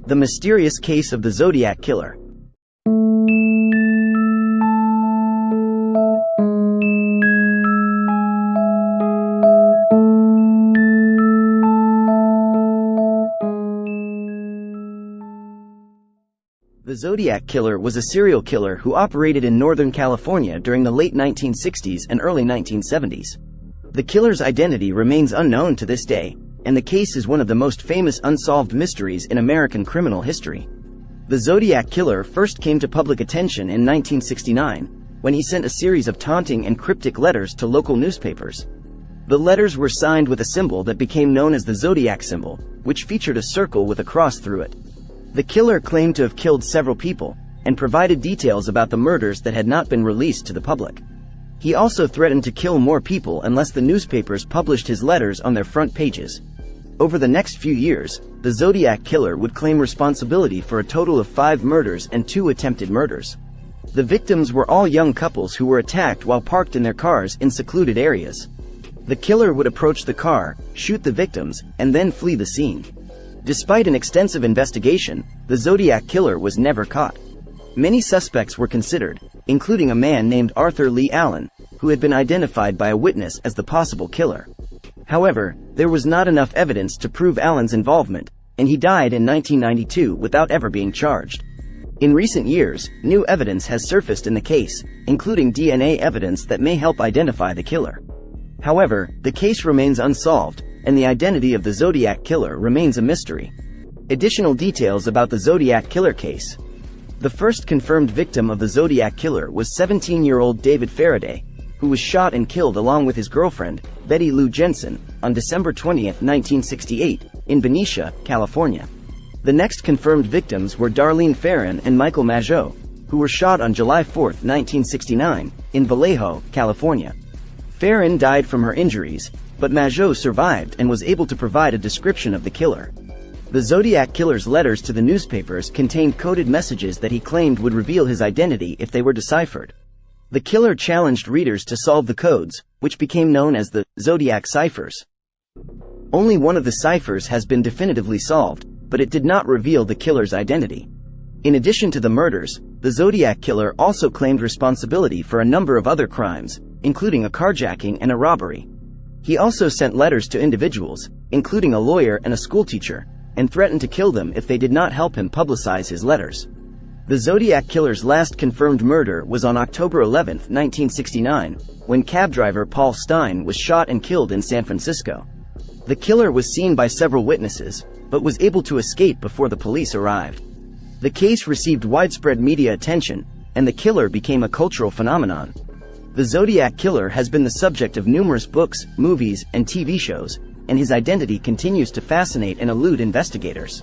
The mysterious case of the Zodiac killer. The Zodiac killer was a serial killer who operated in Northern California during the late 1960s and early 1970s. The killer's identity remains unknown to this day, and the case is one of the most famous unsolved mysteries in American criminal history. The Zodiac killer first came to public attention in 1969, when he sent a series of taunting and cryptic letters to local newspapers. The letters were signed with a symbol that became known as the Zodiac symbol, which featured a circle with a cross through it. The killer claimed to have killed several people, and provided details about the murders that had not been released to the public. He also threatened to kill more people unless the newspapers published his letters on their front pages. Over the next few years, the Zodiac killer would claim responsibility for a total of 5 murders and 2 attempted murders. The victims were all young couples who were attacked while parked in their cars in secluded areas. The killer would approach the car, shoot the victims, and then flee the scene. Despite an extensive investigation, the Zodiac killer was never caught. Many suspects were considered, including a man named Arthur Lee Allen, who had been identified by a witness as the possible killer. However, there was not enough evidence to prove Allen's involvement, and he died in 1992 without ever being charged. In recent years, new evidence has surfaced in the case, including DNA evidence that may help identify the killer. However, the case remains unsolved, and the identity of the Zodiac killer remains a mystery. Additional details about the Zodiac killer case. The first confirmed victim of the Zodiac killer was 17-year-old David Faraday, who was shot and killed along with his girlfriend, Betty Lou Jensen, on December 20, 1968, in Benicia, California. The next confirmed victims were Darlene Ferrin and Michael Mageau, who were shot on July 4, 1969, in Vallejo, California. Ferrin died from her injuries, but Mageau survived and was able to provide a description of the killer. The Zodiac killer's letters to the newspapers contained coded messages that he claimed would reveal his identity if they were deciphered. The killer challenged readers to solve the codes, which became known as the Zodiac ciphers. Only one of the ciphers has been definitively solved, but it did not reveal the killer's identity. In addition to the murders, the Zodiac killer also claimed responsibility for a number of other crimes, including a carjacking and a robbery. He also sent letters to individuals, including a lawyer and a schoolteacher, and threatened to kill them if they did not help him publicize his letters. The Zodiac killer's last confirmed murder was on October 11, 1969, when cab driver Paul Stine was shot and killed in San Francisco. The killer was seen by several witnesses, but was able to escape before the police arrived. The case received widespread media attention, and the killer became a cultural phenomenon. The Zodiac killer has been the subject of numerous books, movies, and TV shows, and his identity continues to fascinate and elude investigators.